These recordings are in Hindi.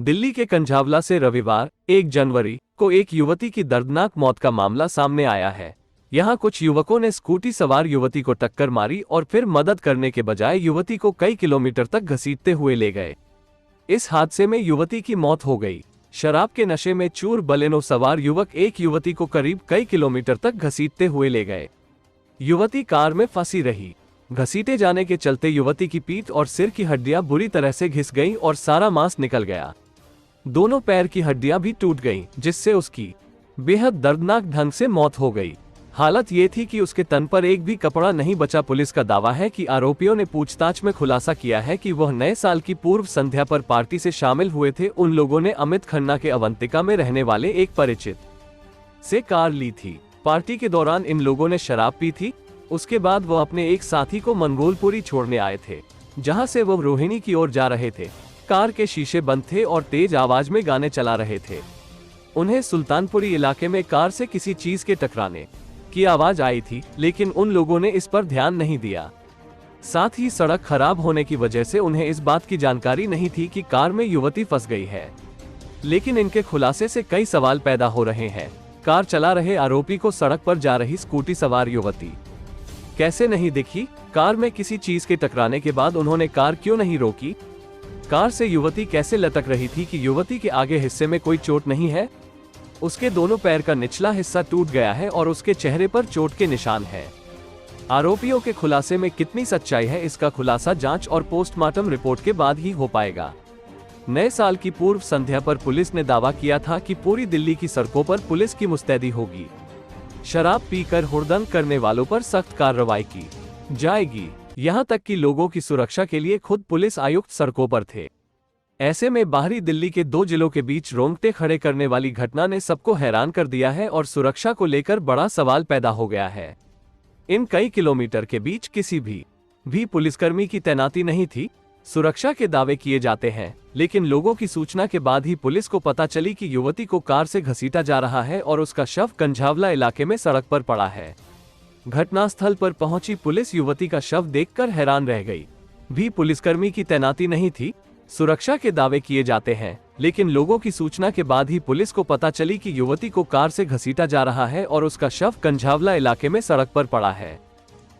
दिल्ली के कंझावला से रविवार 1 जनवरी को एक युवती की दर्दनाक मौत का मामला सामने आया है। यहां कुछ युवकों ने स्कूटी सवार युवती को टक्कर मारी और फिर मदद करने के बजाय युवती को कई किलोमीटर तक घसीटते हुए ले गए। इस हादसे में युवती की मौत हो गई। शराब के नशे में चूर बलेनो सवार युवक एक युवती को करीब कई किलोमीटर तक घसीटते हुए ले गए। युवती कार में फंसी रही। घसीटे जाने के चलते युवती की पीठ और सिर की हड्डियां बुरी तरह से घिस गईं और सारा मांस निकल गया। दोनों पैर की हड्डियां भी टूट गईं, जिससे उसकी बेहद दर्दनाक ढंग से मौत हो गई। हालत ये थी कि उसके तन पर एक भी कपड़ा नहीं बचा। पुलिस का दावा है कि आरोपियों ने पूछताछ में खुलासा किया है कि वह नए साल की पूर्व संध्या पर पार्टी से शामिल हुए थे। उन लोगों ने अमित खन्ना के अवंतिका में रहने वाले एक परिचित से कार ली थी। पार्टी के दौरान इन लोगों ने शराब पी थी। उसके बाद वह अपने एक साथी को मंगोलपुरी छोड़ने आए थे, जहां से वह रोहिणी की ओर जा रहे थे। कार के शीशे बंद थे और तेज आवाज में गाने चला रहे थे। उन्हें सुल्तानपुरी इलाके में कार से किसी चीज के टकराने की आवाज आई थी, लेकिन उन लोगों ने इस पर ध्यान नहीं दिया। साथ ही सड़क खराब होने की वजह से उन्हें इस बात की जानकारी नहीं थी कि कार में युवती फंस गई है। लेकिन इनके खुलासे से कई सवाल पैदा हो रहे हैं। कार चला रहे आरोपी को सड़क पर जा रही स्कूटी सवार युवती कैसे नहीं दिखी? कार में किसी चीज के टकराने के बाद उन्होंने कार क्यों नहीं रोकी? कार से युवती कैसे लटक रही थी कि युवती के आगे हिस्से में कोई चोट नहीं है? उसके दोनों पैर का निचला हिस्सा टूट गया है और उसके चेहरे पर चोट के निशान हैं। आरोपियों के खुलासे में कितनी सच्चाई है, इसका खुलासा जांच और पोस्टमार्टम रिपोर्ट के बाद ही हो पाएगा। नए साल की पूर्व संध्या पर पुलिस ने दावा किया था कि पूरी दिल्ली की सड़कों पर पुलिस की मुस्तैदी होगी। शराब पीकर हुड़दंग करने वालों पर सख्त कार्रवाई की जाएगी। यहां तक कि लोगों की सुरक्षा के लिए खुद पुलिस आयुक्त सड़कों पर थे। ऐसे में बाहरी दिल्ली के दो जिलों के बीच रोंगटे खड़े करने वाली घटना ने सबको हैरान कर दिया है और सुरक्षा को लेकर बड़ा सवाल पैदा हो गया है। इन कई किलोमीटर के बीच किसी भी पुलिसकर्मी की तैनाती नहीं थी। सुरक्षा के दावे किए जाते हैं, लेकिन लोगों की सूचना के बाद ही पुलिस को पता चली कि युवती को कार से घसीटा जा रहा है और उसका शव कंझावला इलाके में सड़क पर पड़ा है। घटनास्थल पर पहुंची पुलिस युवती का शव देखकर हैरान रह गई। भी पुलिसकर्मी की तैनाती नहीं थी। सुरक्षा के दावे किए जाते हैं, लेकिन लोगों की सूचना के बाद ही पुलिस को पता चली कि युवती को कार से घसीटा जा रहा है और उसका शव कंझावला इलाके में सड़क पर पड़ा है।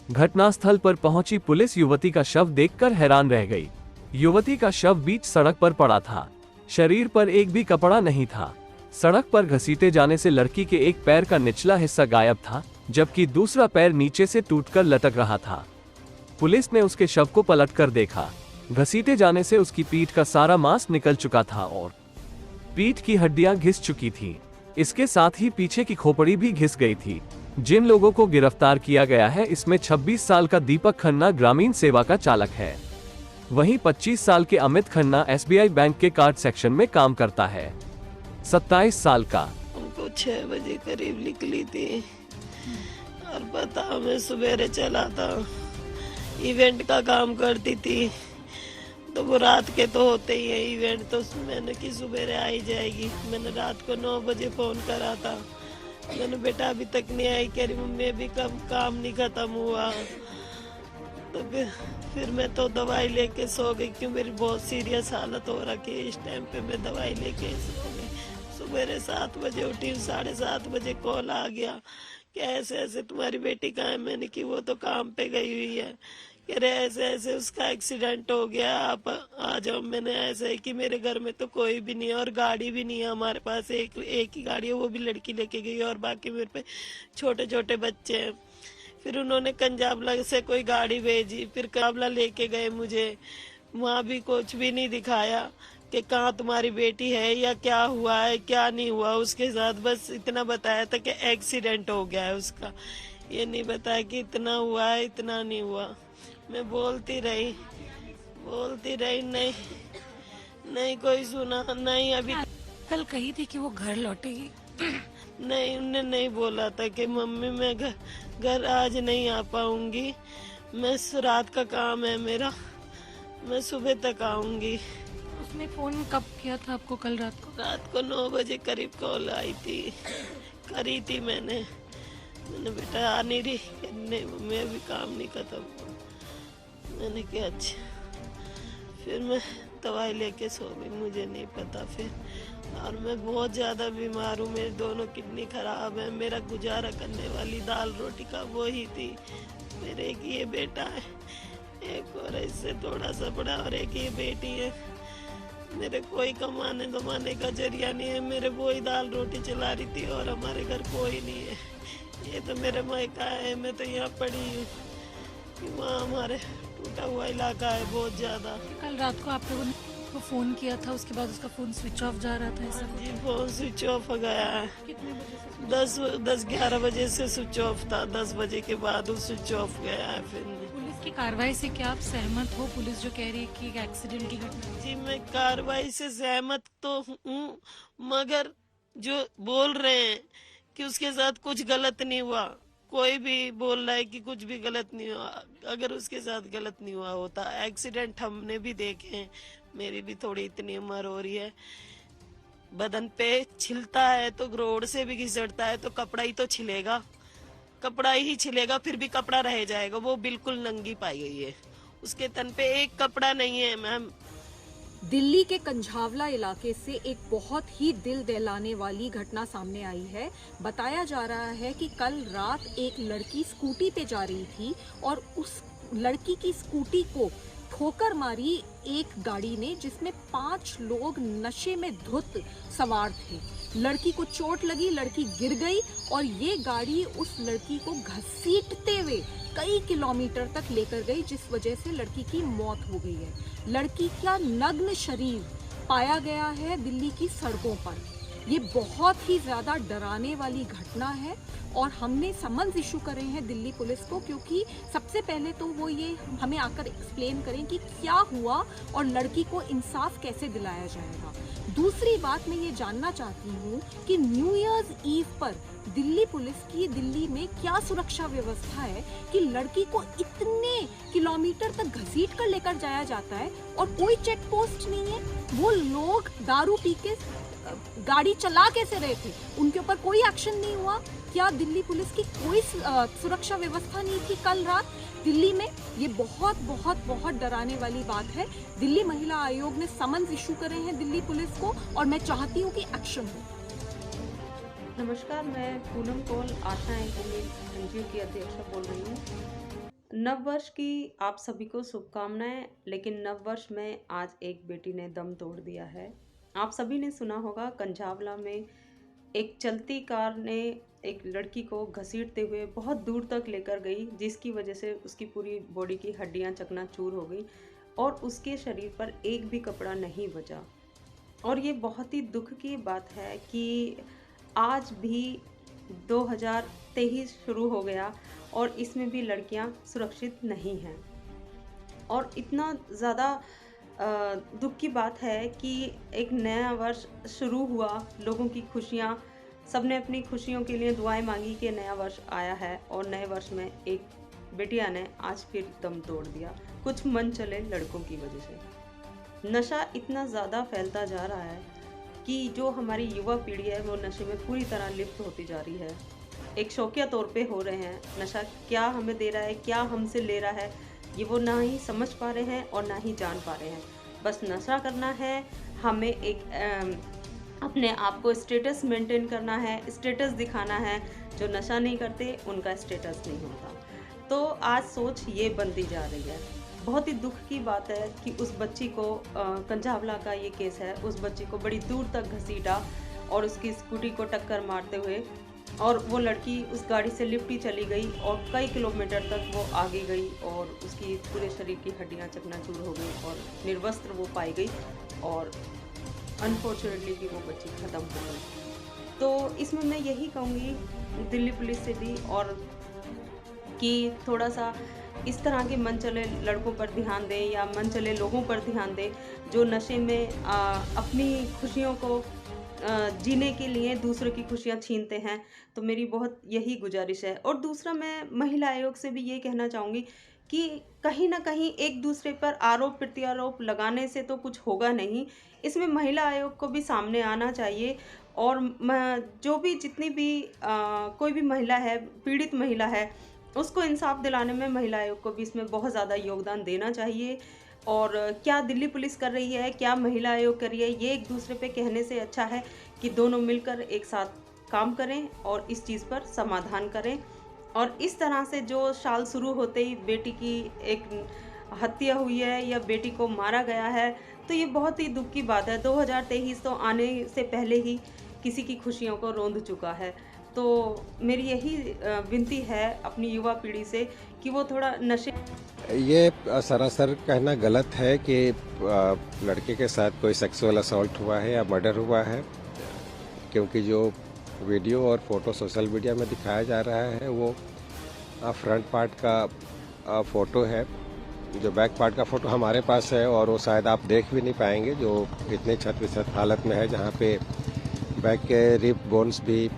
घटनास्थल पर पहुंची पुलिस युवती का शव देखकर हैरान रह गई। युवती का शव बीच सड़क पर पड़ा था। शरीर पर एक भी कपड़ा नहीं था। सड़क पर घसीटे जाने से लड़की के एक पैर का निचला हिस्सा गायब था, जबकि दूसरा पैर नीचे से टूटकर लटक रहा था। पुलिस ने उसके शव को पलटकर देखा। घसीटे जाने से उसकी पीठ का सारा मांस निकल चुका था और पीठ की हड्डियां घिस चुकी थी। इसके साथ ही पीछे की खोपड़ी भी घिस गई थी। जिन लोगों को गिरफ्तार किया गया है, इसमें 26 साल का दीपक खन्ना ग्रामीण सेवा का चालक है। वहीं 25 साल के अमित खन्ना SBI बैंक के कार्ड सेक्शन में काम करता है। 27 साल का हमको 6 बजे करीब निकली थी और पता मैं सवेरे चला था, इवेंट का काम करती थी। तो वो रात के तो होते ही है इवेंट, तो मैंने कि सवेरे आई जाएगी। मैंने रात को 9 बजे फोन करा था। मैंने बेटा अभी तक नहीं आई, कह रही मम्मी अभी कब काम नहीं खत्म हुआ। तो फिर मैं तो दवाई लेके सो गई, क्यों मेरी बहुत सीरियस हालत हो रखी है। इस टाइम पे मैं दवाई लेके सो गई। सुबह 7 बजे उठी, 7:30 बजे कॉल आ गया कि ऐसे ऐसे तुम्हारी बेटी कहाँ है। मैंने कि वो तो काम पे गई हुई है। कह रहे ऐसे ऐसे उसका एक्सीडेंट हो गया, आप आ जाओ। मैंने ऐसे है कि मेरे घर में तो कोई भी नहीं है और गाड़ी भी नहीं है हमारे पास। एक ही गाड़ी है, वो भी लड़की लेके गई और बाकी मेरे पे छोटे छोटे बच्चे हैं। फिर उन्होंने कंजावला से कोई गाड़ी भेजी, फिर काबला लेके गए मुझे। वहाँ भी कुछ भी नहीं दिखाया कि कहाँ तुम्हारी बेटी है या क्या हुआ है क्या नहीं हुआ। उसके साथ बस इतना बताया था कि एक्सीडेंट हो गया है उसका। ये नहीं बताया कि इतना हुआ है इतना नहीं हुआ। मैं बोलती रही नहीं कोई सुना नहीं। अभी कल कही थी कि वो घर लौटेगी। नहीं, उन्होंने नहीं बोला था कि मम्मी मैं घर आज नहीं आ पाऊंगी, मैं रात का काम है मेरा, मैं सुबह तक आऊंगी। उसने फोन कब किया था आपको? कल रात को? रात को 9 बजे करीब कॉल आई थी, करी थी मैंने बेटा आ नहीं रही, नहीं मम्मी अभी काम नहीं खत्म। मैंने कहा अच्छा। फिर मैं दवाई लेके सो गई, मुझे नहीं पता फिर। और मैं बहुत ज़्यादा बीमार हूँ, मेरी दोनों किडनी खराब है। मेरा गुजारा करने वाली दाल रोटी का वो ही थी। मेरे एक ये बेटा है, एक और इससे थोड़ा सा बड़ा, और एक ये बेटी है। मेरे कोई कमाने दमाने का जरिया नहीं है। मेरे वो ही दाल रोटी चला रही थी, और हमारे घर कोई नहीं है। ये तो मेरे मायका है, मैं तो यहाँ पड़ी हूँ। वहाँ हमारे टूटा हुआ इलाका है बहुत ज़्यादा। कल रात को आप लोगों ने को फोन किया था, उसके बाद उसका फोन स्विच ऑफ जा रहा था ऐसा? जी, फोन स्विच ऑफ हो गया है। कितने बजे से? 10-11 बजे से स्विच ऑफ था। 10 बजे के बाद वो स्विच ऑफ गया है। फिर पुलिस की कार्रवाई से क्या आप सहमत हो? पुलिस जो कह रही है कि एक एक्सीडेंट की घटना। जी, मैं कार्रवाई से सहमत तो हूँ, मगर जो बोल रहे हैं कि उसके साथ कुछ गलत नहीं हुआ, कोई भी बोल रहा है कि कुछ भी गलत नहीं हुआ। अगर उसके साथ गलत नहीं हुआ होता, एक्सीडेंट हमने भी देखे हैं। मेरी भी थोड़ी इतनी उम्र हो रही है, बदन पे छिलता है तो रोड से भी घिसटता है तो कपड़ा ही तो छिलेगा, कपड़ा ही छिलेगा, फिर भी कपड़ा रह जाएगा। वो बिल्कुल नंगी पाई गई है, उसके तन पे एक कपड़ा नहीं है मैम। दिल्ली के कंझावला इलाके से एक बहुत ही दिल दहलाने वाली घटना सामने आई है। बताया जा रहा है कि कल रात एक लड़की स्कूटी पे जा रही थी और उस लड़की की स्कूटी को ठोकर मारी एक गाड़ी ने, जिसमें 5 लोग नशे में धुत सवार थे। लड़की को चोट लगी, लड़की गिर गई और ये गाड़ी उस लड़की को घसीटते हुए कई किलोमीटर तक लेकर गई, जिस वजह से लड़की की मौत हो गई है। लड़की का नग्न शरीर पाया गया है दिल्ली की सड़कों पर। ये बहुत ही ज्यादा डराने वाली घटना है और हमने समन्स इशू करे हैं दिल्ली पुलिस को, क्योंकि सबसे पहले तो वो ये हमें आकर एक्सप्लेन करें कि क्या हुआ और लड़की को इंसाफ कैसे दिलाया जाएगा। दूसरी बात मैं ये जानना चाहती हूँ कि न्यू ईयर्स ईव पर दिल्ली पुलिस की दिल्ली में क्या सुरक्षा व्यवस्था है कि लड़की को इतने किलोमीटर तक घसीट कर लेकर जाया जाता है और कोई चेक पोस्ट नहीं है। वो लोग दारू पी के गाड़ी चला कैसे रहे थे, उनके ऊपर कोई एक्शन नहीं हुआ। क्या दिल्ली पुलिस की कोई सुरक्षा व्यवस्था नहीं थी कल रात दिल्ली में? ये बहुत बहुत बहुत डराने वाली बात है। दिल्ली महिला आयोग ने समन्स इशू करे हैं दिल्ली पुलिस को और मैं चाहती हूँ कि एक्शन हो। नमस्कार, मैं पूनम कौल आशा एनजीओ की अध्यक्षा बोल रही हूँ। नव वर्ष की आप सभी को शुभकामनाएं। लेकिन नव वर्ष में आज एक बेटी ने दम तोड़ दिया है। आप सभी ने सुना होगा, कंझावला में एक चलती कार ने एक लड़की को घसीटते हुए बहुत दूर तक लेकर गई, जिसकी वजह से उसकी पूरी बॉडी की हड्डियां चकनाचूर हो गई और उसके शरीर पर एक भी कपड़ा नहीं बचा। और ये बहुत ही दुख की बात है कि आज भी 2023 शुरू हो गया और इसमें भी लड़कियां सुरक्षित नहीं हैं। और इतना ज़्यादा दुख की बात है कि एक नया वर्ष शुरू हुआ, लोगों की खुशियां, सबने अपनी खुशियों के लिए दुआएं मांगी कि नया वर्ष आया है और नए वर्ष में एक बेटिया ने आज फिर दम तोड़ दिया, कुछ मन चले लड़कों की वजह से। नशा इतना ज़्यादा फैलता जा रहा है कि जो हमारी युवा पीढ़ी है वो नशे में पूरी तरह लिप्त होती जा रही है। एक शौकिया तौर पे हो रहे हैं। नशा क्या हमें दे रहा है, क्या हमसे ले रहा है, ये वो ना ही समझ पा रहे हैं और ना ही जान पा रहे हैं। बस नशा करना है, हमें एक अपने आप को स्टेटस मेंटेन करना है, स्टेटस दिखाना है। जो नशा नहीं करते उनका स्टेटस नहीं होता। तो आज सोच ये बनती जा रही है। बहुत ही दुख की बात है कि उस बच्ची को कंझावला का ये केस है, उस बच्ची को बड़ी दूर तक घसीटा और उसकी स्कूटी को टक्कर मारते हुए और वो लड़की उस गाड़ी से लिपटी चली गई और कई किलोमीटर तक वो आगे गई और उसकी पूरे शरीर की हड्डियां चकनाचूर हो गई और निर्वस्त्र वो पाई गई और अनफॉर्चुनेटली कि वो बच्ची ख़त्म हो गई। तो इसमें मैं यही कहूँगी दिल्ली पुलिस से भी और कि थोड़ा सा इस तरह के मनचले लड़कों पर ध्यान दें या मनचले लोगों पर ध्यान दें जो नशे में अपनी खुशियों को जीने के लिए दूसरों की खुशियां छीनते हैं। तो मेरी बहुत यही गुजारिश है। और दूसरा, मैं महिला आयोग से भी ये कहना चाहूँगी कि कहीं ना कहीं एक दूसरे पर आरोप प्रत्यारोप लगाने से तो कुछ होगा नहीं। इसमें महिला आयोग को भी सामने आना चाहिए और जो भी जितनी भी कोई भी महिला है, पीड़ित महिला है, उसको इंसाफ दिलाने में महिला आयोग को भी इसमें बहुत ज़्यादा योगदान देना चाहिए। और क्या दिल्ली पुलिस कर रही है, क्या महिला आयोग कर रही है, ये एक दूसरे पे कहने से अच्छा है कि दोनों मिलकर एक साथ काम करें और इस चीज़ पर समाधान करें। और इस तरह से जो साल शुरू होते ही बेटी की एक हत्या हुई है या बेटी को मारा गया है, तो ये बहुत ही दुख की बात है। 2023 तो आने से पहले ही किसी की खुशियों को रौंद चुका है। तो मेरी यही विनती है अपनी युवा पीढ़ी से कि वो थोड़ा नशे ये सरासर कहना गलत है कि लड़के के साथ कोई सेक्सुअल असॉल्ट हुआ है या मर्डर हुआ है, क्योंकि जो वीडियो और फोटो सोशल मीडिया में दिखाया जा रहा है वो फ्रंट पार्ट का फ़ोटो है। जो बैक पार्ट का फ़ोटो हमारे पास है और वो शायद आप देख भी नहीं पाएंगे, जो इतने क्षत हालत में है, जहाँ पे बैक के रिब बोन्स भी,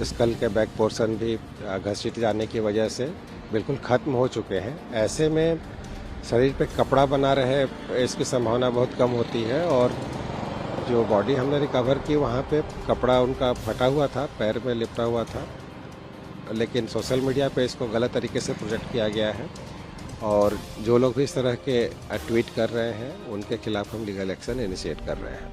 स्कल के बैक पोर्शन भी घसीट जाने की वजह से बिल्कुल ख़त्म हो चुके हैं। ऐसे में शरीर पे कपड़ा बना रहे इसकी संभावना बहुत कम होती है। और जो बॉडी हमने रिकवर की वहाँ पे कपड़ा उनका फटा हुआ था, पैर में लिपटा हुआ था, लेकिन सोशल मीडिया पे इसको गलत तरीके से प्रोजेक्ट किया गया है। और जो लोग भी इस तरह के ट्वीट कर रहे हैं उनके खिलाफ हम लीगल एक्शन इनिशिएट कर रहे हैं।